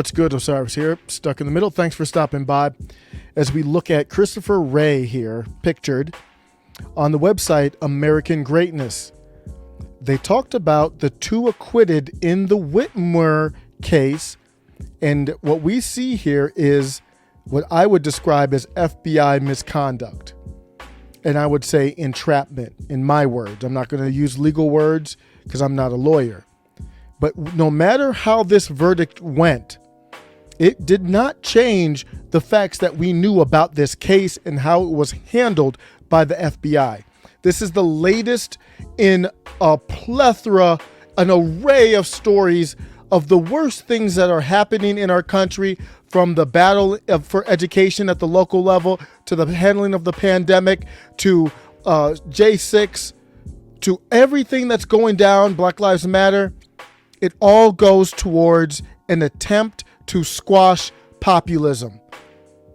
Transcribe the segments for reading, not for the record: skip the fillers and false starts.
What's good? Osiris here, stuck in the middle. Thanks for stopping by as we look at Christopher Wray here, pictured on the website American Greatness. They talked about the two acquitted in the Whitmer case, and what we see here is what I would describe as FBI misconduct. And I would say entrapment, in my words. I'm not going to use legal words because I'm not a lawyer. But no matter how this verdict went, it did not change the facts that we knew about this case and how it was handled by the FBI. This is the latest in a plethora, an array of stories of the worst things that are happening in our country, from the battle for education at the local level, to the handling of the pandemic, to J6, to everything that's going down, Black Lives Matter. It all goes towards an attempt to squash populism.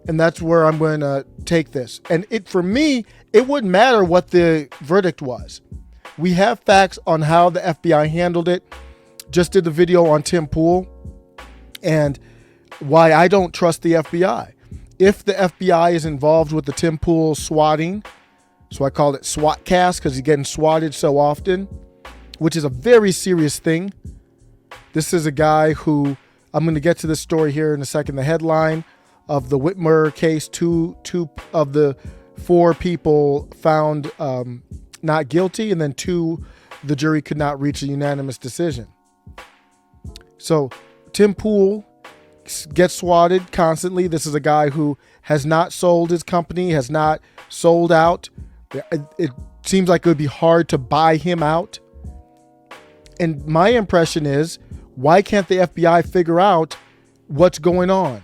And that's where I'm going to take this. And for me, it wouldn't matter what the verdict was. We have facts on how the FBI handled it. Just did the video on Tim Pool and why I don't trust the FBI. If the FBI is involved with the Tim Pool swatting, so I called it SWAT cast because he's getting swatted so often, which is a very serious thing. This is a guy who, I'm going to get to this story here in a second. The headline of the Whitmer case, two of the four people found not guilty, and then the jury could not reach a unanimous decision. So Tim Pool gets swatted constantly. This is a guy who has not sold his company, has not sold out. It seems like it would be hard to buy him out. And my impression is, why can't the FBI figure out what's going on?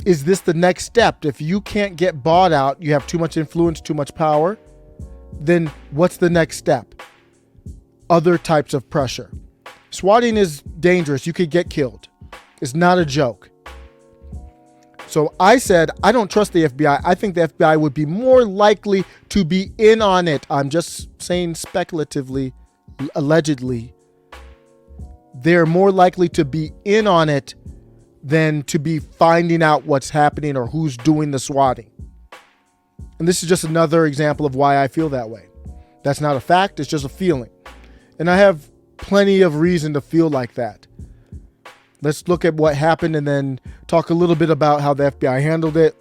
Is this the next step? If you can't get bought out, you have too much influence, too much power, then what's the next step? Other types of pressure. Swatting is dangerous. You could get killed. It's not a joke. So I said, I don't trust the FBI. I think the FBI would be more likely to be in on it. I'm just saying speculatively, allegedly. They're more likely to be in on it than to be finding out what's happening or who's doing the swatting. And this is just another example of why I feel that way. That's not a fact. It's just a feeling. And I have plenty of reason to feel like that. Let's look at what happened and then talk a little bit about how the FBI handled it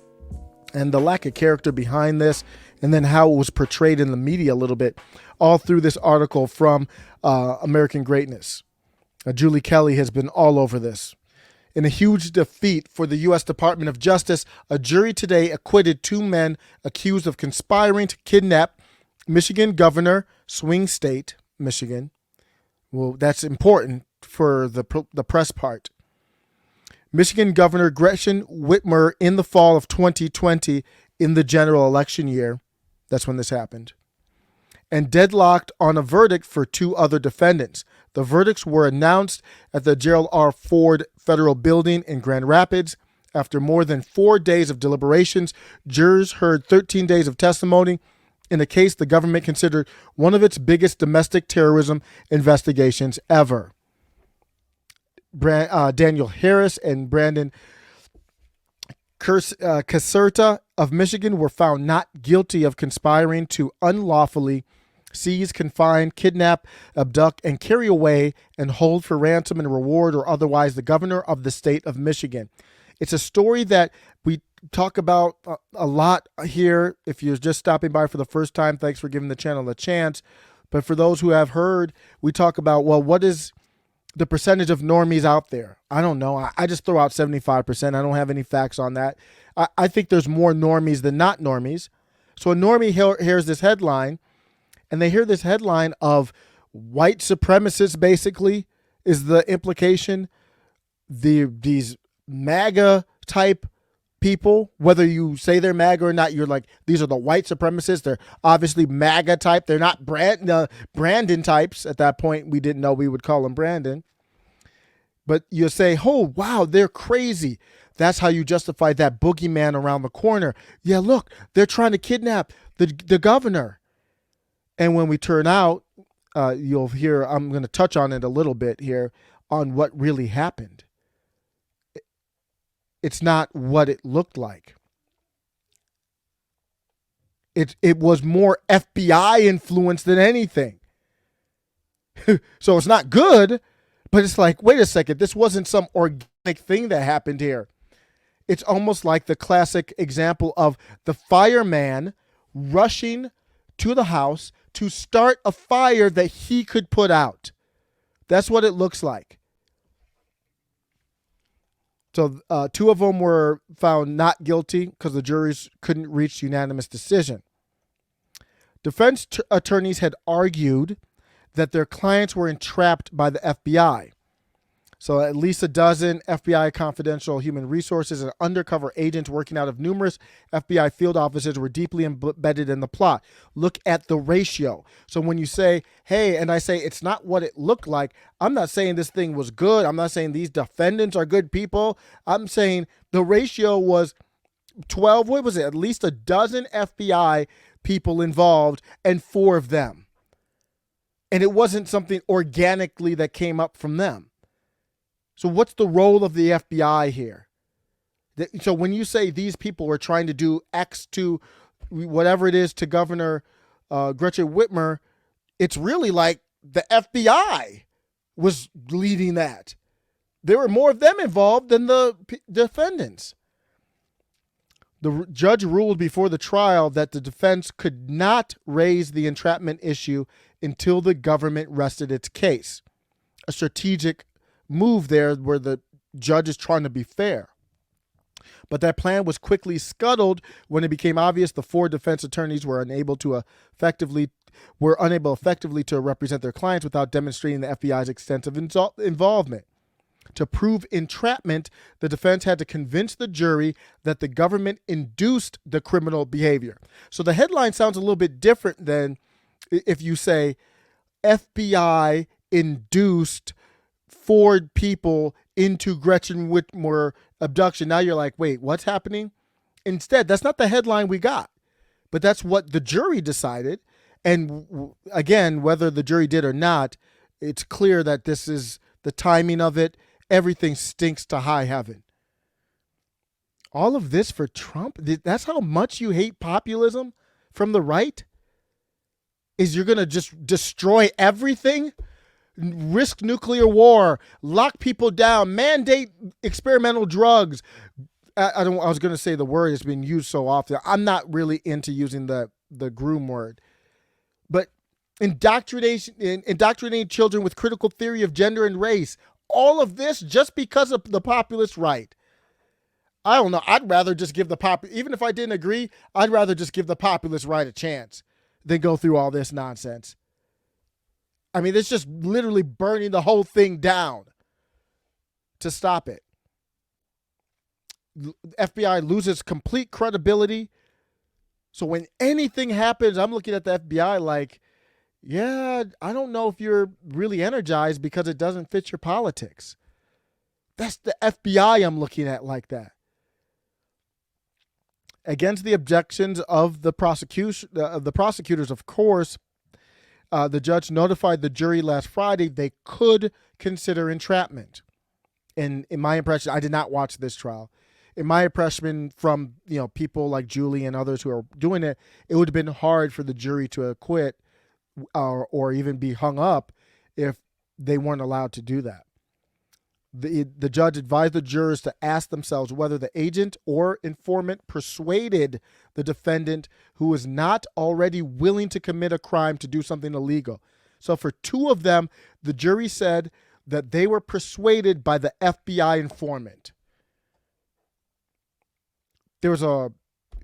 and the lack of character behind this, and then how it was portrayed in the media a little bit, all through this article from American Greatness. Julie Kelly has been all over this. In a huge defeat for the U.S. Department of Justice, a jury today acquitted two men accused of conspiring to kidnap Michigan Governor, swing state, Michigan. Well, that's important for the press part. Michigan Governor Gretchen Whitmer in the fall of 2020, in the general election year. That's when this happened. And deadlocked on a verdict for two other defendants. The verdicts were announced at the Gerald R. Ford Federal Building in Grand Rapids. After more than 4 days of deliberations, jurors heard 13 days of testimony in a case the government considered one of its biggest domestic terrorism investigations ever. Daniel Harris and Brandon Caserta of Michigan were found not guilty of conspiring to unlawfully seize, confine, kidnap, abduct, and carry away and hold for ransom and reward or otherwise the governor of the state of Michigan. It's a story that we talk about a lot here. If you're just stopping by for the first time, thanks for giving the channel a chance. But for those who have heard, we talk about, well, what is the percentage of normies out there? I don't know. I just throw out 75%. I don't have any facts on that. I think there's more normies than not normies. So a normie hears this headline, and they hear this headline of white supremacists, basically, is the implication. These MAGA type people, whether you say they're MAGA or not, you're like, these are the white supremacists. They're obviously MAGA type. They're not Brandon types. At that point, we didn't know we would call them Brandon. But you say, oh, wow, they're crazy. That's how you justify that boogeyman around the corner. Yeah, look, they're trying to kidnap the governor. And when we turn out, you'll hear, I'm going to touch on it a little bit here, on what really happened. it's not what it looked like. It was more FBI influence than anything. So it's not good, but it's like, wait a second, this wasn't some organic thing that happened here. It's almost like the classic example of the fireman rushing to the house to start a fire that he could put out. That's what it looks like. So 2 of them were found not guilty because the juries couldn't reach unanimous decision. Defense attorneys had argued that their clients were entrapped by the FBI. So at least a dozen FBI confidential human resources and undercover agents working out of numerous FBI field offices were deeply embedded in the plot. Look at the ratio. So when you say, hey, and I say it's not what it looked like, I'm not saying this thing was good. I'm not saying these defendants are good people. I'm saying the ratio was 12, what was it? At least a dozen FBI people involved and 4 of them. And it wasn't something organically that came up from them. So what's the role of the FBI here? So when you say these people were trying to do X to whatever it is to Governor Gretchen Whitmer, it's really like the FBI was leading that. There were more of them involved than the defendants. The judge ruled before the trial that the defense could not raise the entrapment issue until the government rested its case. A strategic move there where the judge is trying to be fair. But that plan was quickly scuttled when it became obvious the 4 defense attorneys were unable effectively to represent their clients without demonstrating the FBI's extensive involvement. To prove entrapment, the defense had to convince the jury that the government induced the criminal behavior. So the headline sounds a little bit different than if you say FBI induced 4 people into Gretchen Whitmer abduction. Now you're like, wait, what's happening? Instead, that's not the headline we got, but that's what the jury decided. And again, whether the jury did or not, it's clear that this is the timing of it. Everything stinks to high heaven. All of this for Trump? That's how much you hate populism from the right? Is you're going to just destroy everything? Risk nuclear war, lock people down, mandate experimental drugs. I was going to say the word has been used so often. I'm not really into using the groom word. But indoctrinating children with critical theory of gender and race. All of this just because of the populist right. I don't know. I'd rather just give even if I didn't agree, I'd rather just give the populist right a chance than go through all this nonsense. I mean, it's just literally burning the whole thing down to stop it. FBI loses complete credibility. So when anything happens, I'm looking at the FBI like, yeah, I don't know if you're really energized because it doesn't fit your politics. That's the FBI I'm looking at like that. Against the objections of the prosecutors, of course, the judge notified the jury last Friday they could consider entrapment. And in my impression, I did not watch this trial. In my impression from people like Julie and others who are doing it, it would have been hard for the jury to acquit or even be hung up if they weren't allowed to do that. The judge advised the jurors to ask themselves whether the agent or informant persuaded the defendant who was not already willing to commit a crime to do something illegal. So for 2 of them, the jury said that they were persuaded by the FBI informant. There was a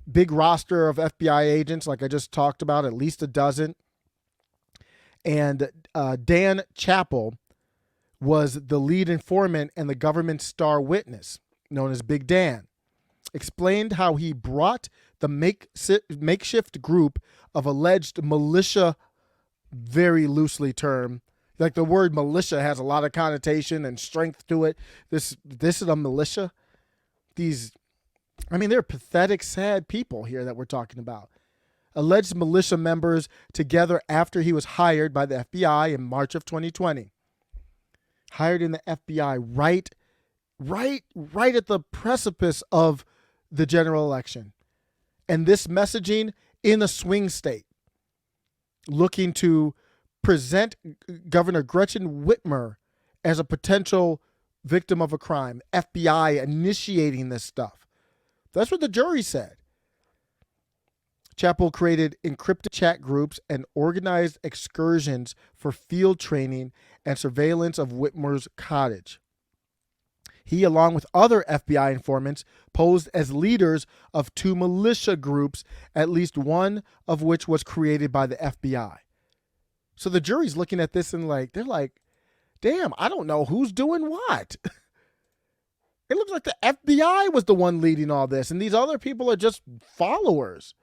big roster of FBI agents, like I just talked about, at least a dozen. And Dan Chappell was the lead informant and the government star witness, known as Big Dan, explained how he brought the makeshift group of alleged militia, very loosely termed. Like the word militia has a lot of connotation and strength to it. This is a militia. They're pathetic, sad people here that we're talking about. Alleged militia members together after he was hired by the FBI in March of 2020. Hired in the FBI right right at the precipice of the general election. And this messaging in a swing state, looking to present Governor Gretchen Whitmer as a potential victim of a crime, FBI initiating this stuff. That's what the jury said. Chappell created encrypted chat groups and organized excursions for field training and surveillance of Whitmer's cottage. He, along with other FBI informants, posed as leaders of 2 militia groups, at least one of which was created by the FBI. So the jury's looking at this and they're like, damn, I don't know who's doing what. It looks like the FBI was the one leading all this, and these other people are just followers.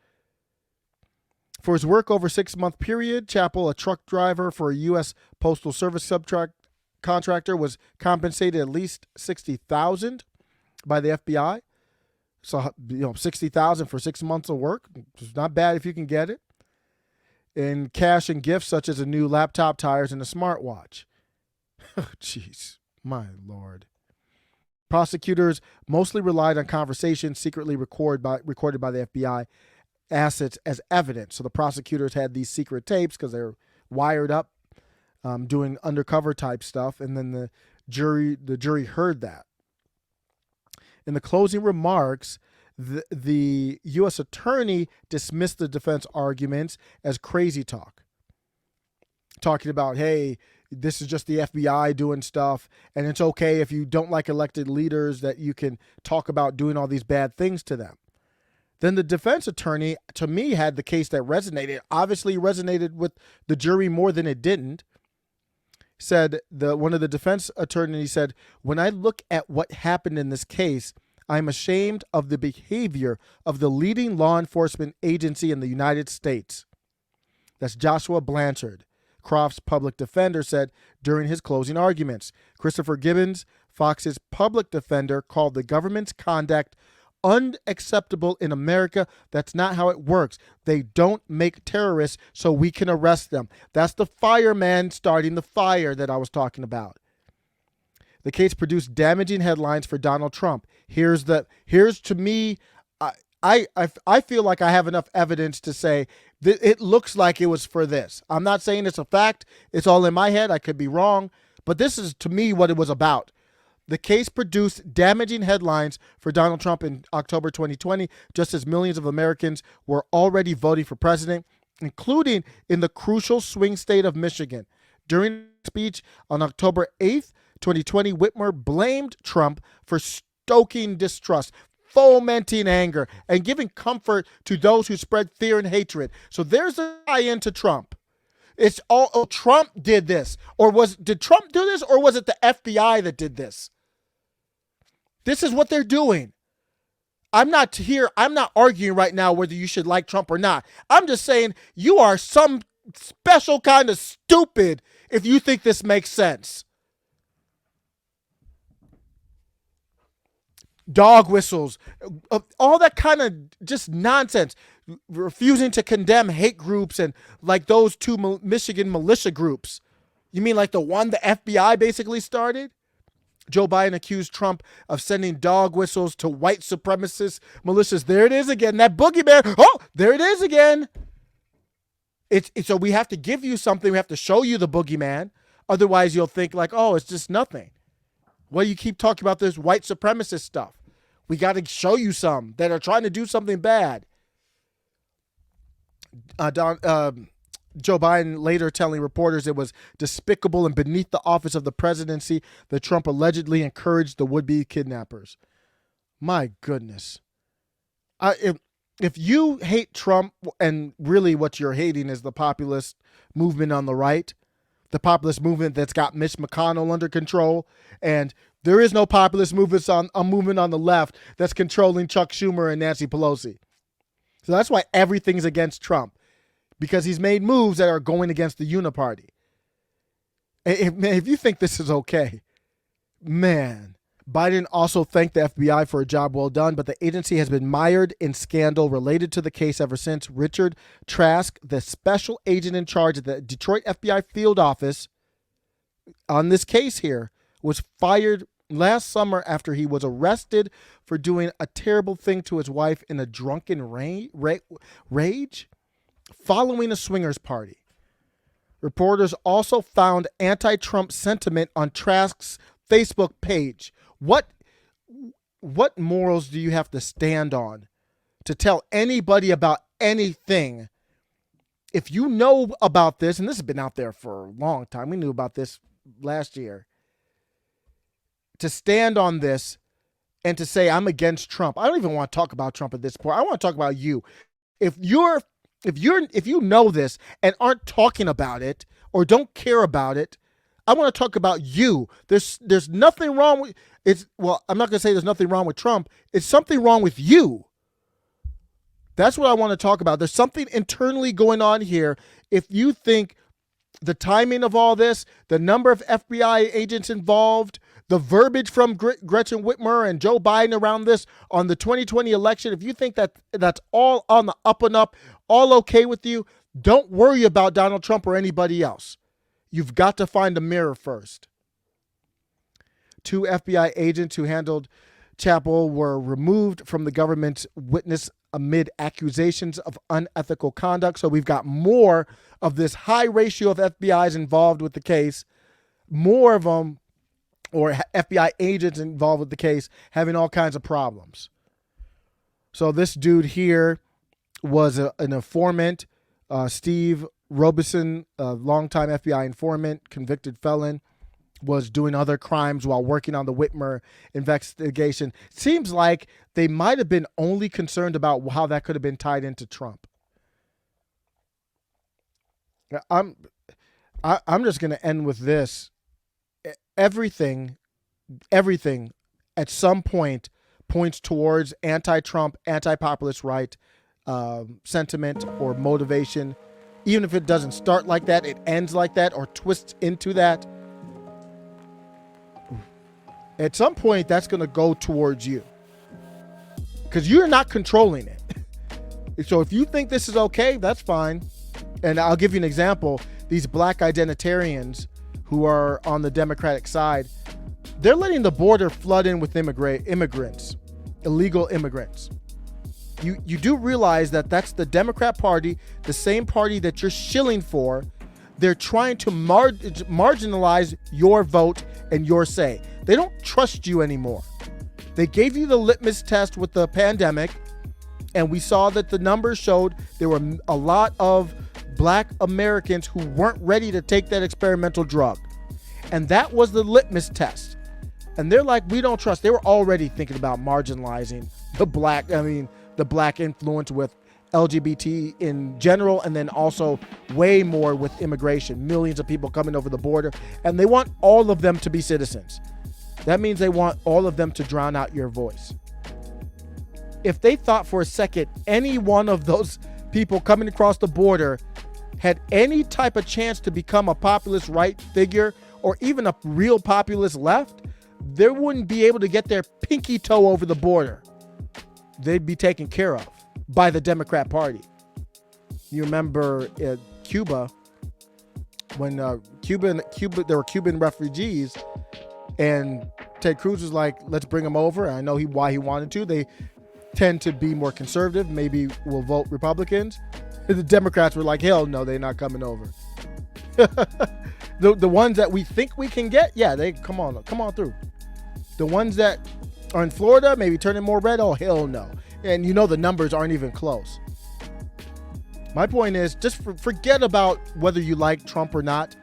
For his work over a 6-month period, Chappell, a truck driver for a U.S. Postal Service contractor, was compensated at least $60,000 by the FBI. So, $60,000 for 6 months of work. It's not bad if you can get it. And cash and gifts such as a new laptop, tires, and a smartwatch. Jeez, my Lord. Prosecutors mostly relied on conversations secretly recorded by the FBI assets as evidence. So the prosecutors had these secret tapes because they're wired up, doing undercover type stuff, and then the jury heard that. In the closing remarks, the U.S. attorney dismissed the defense arguments as crazy talk, talking about, hey, this is just the FBI doing stuff, and it's okay if you don't like elected leaders that you can talk about doing all these bad things to them. Then the defense attorney, to me, had the case that resonated. Obviously resonated with the jury more than it didn't. Said one of the defense attorneys said, when I look at what happened in this case, I'm ashamed of the behavior of the leading law enforcement agency in the United States. That's Joshua Blanchard, Croft's public defender, said during his closing arguments. Christopher Gibbons, Fox's public defender, called the government's conduct unacceptable in America. That's not how it works. They don't make terrorists so we can arrest them. That's the fireman starting the fire that I was talking about. The case produced damaging headlines for Donald Trump. Here's to me, I feel like I have enough evidence to say that it looks like it was for this. I'm not saying it's a fact. It's all in my head. I could be wrong, but this is to me what it was about. The case produced damaging headlines for Donald Trump in October 2020, just as millions of Americans were already voting for president, including in the crucial swing state of Michigan. During a speech on October 8th, 2020, Whitmer blamed Trump for stoking distrust, fomenting anger, and giving comfort to those who spread fear and hatred. So there's a tie-in to Trump. It's all Trump did this, did Trump do this, or was it the FBI that did this? This is what they're doing. I'm not arguing right now whether you should like Trump or not. I'm just saying you are some special kind of stupid if you think this makes sense. Dog whistles, all that kind of just nonsense, refusing to condemn hate groups and like those 2 Michigan militia groups. You mean like the one the FBI basically started? Joe Biden accused Trump of sending dog whistles to white supremacist militias. There it is again, that boogeyman. Oh, there it is again. So we have to give you something. We have to show you the boogeyman. Otherwise, you'll think like, oh, it's just nothing. Well, you keep talking about this white supremacist stuff. We got to show you some that are trying to do something bad. Joe Biden later telling reporters it was despicable and beneath the office of the presidency that Trump allegedly encouraged the would-be kidnappers. My goodness. If you hate Trump, and really what you're hating is the populist movement on the right, the populist movement that's got Mitch McConnell under control, and there is no populist movement on the left that's controlling Chuck Schumer and Nancy Pelosi. So that's why everything's against Trump, because he's made moves that are going against the uniparty. If you think this is okay, man. Biden also thanked the FBI for a job well done, but the agency has been mired in scandal related to the case ever since. Richard Trask, the special agent in charge of the Detroit FBI field office on this case here, was fired last summer after he was arrested for doing a terrible thing to his wife in a drunken rage following a swingers party. Reporters also found anti-Trump sentiment on Trask's Facebook page. What morals do you have to stand on to tell anybody about anything? If you know about this, and this has been out there for a long time, we knew about this last year, to stand on this and to say I'm against Trump. I don't even want to talk about Trump at this point. I want to talk about you. If you know this and aren't talking about it or don't care about it, I want to talk about you. There's nothing wrong with I'm not going to say there's nothing wrong with Trump. It's something wrong with you. That's what I want to talk about. There's something internally going on here. If you think the timing of all this, the number of FBI agents involved, the verbiage from Gretchen Whitmer and Joe Biden around this on the 2020 election, if you think that that's all on the up and up, all okay with you, don't worry about Donald Trump or anybody else. You've got to find a mirror first. 2 FBI agents who handled Chappell were removed from the government's witness amid accusations of unethical conduct. So we've got more of this high ratio of FBI's involved with the case, more of them, or FBI agents involved with the case, having all kinds of problems. So this dude here was an informant, Steve Robeson, a longtime FBI informant, convicted felon, was doing other crimes while working on the Whitmer investigation. Seems like they might have been only concerned about how that could have been tied into Trump. I'm just going to end with this. Everything at some point points towards anti-Trump, anti-populist right sentiment or motivation. Even if it doesn't start like that, it ends like that or twists into that. At some point, that's going to go towards you because you're not controlling it. So if you think this is okay, that's fine. And I'll give you an example. These black identitarians who are on the Democratic side, they're letting the border flood in with immigrants, illegal immigrants. You do realize that that's the Democrat Party, the same party that you're shilling for. They're trying to marginalize your vote and your say. They don't trust you anymore. They gave you the litmus test with the pandemic, and we saw that the numbers showed there were a lot of black Americans who weren't ready to take that experimental drug. And that was the litmus test. And they're like, we don't trust. They were already thinking about marginalizing the black influence with LGBT in general, and then also way more with immigration, millions of people coming over the border, and they want all of them to be citizens. That means they want all of them to drown out your voice. If they thought for a second any one of those people coming across the border had any type of chance to become a populist right figure or even a real populist left, they wouldn't be able to get their pinky toe over the border. They'd be taken care of by the Democrat Party. You remember Cuba, when there were Cuban refugees, and Ted Cruz was like, let's bring them over. I know why he wanted to. They tend to be more conservative, maybe will vote Republicans. The Democrats were like, hell no, they're not coming over. The ones that we think we can get, yeah, they come on through. The ones that are in Florida, maybe turning more red, oh hell no. And you know the numbers aren't even close. My point is, just forget about whether you like Trump or not.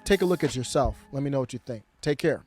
Take a look at yourself. Let me know what you think. Take care.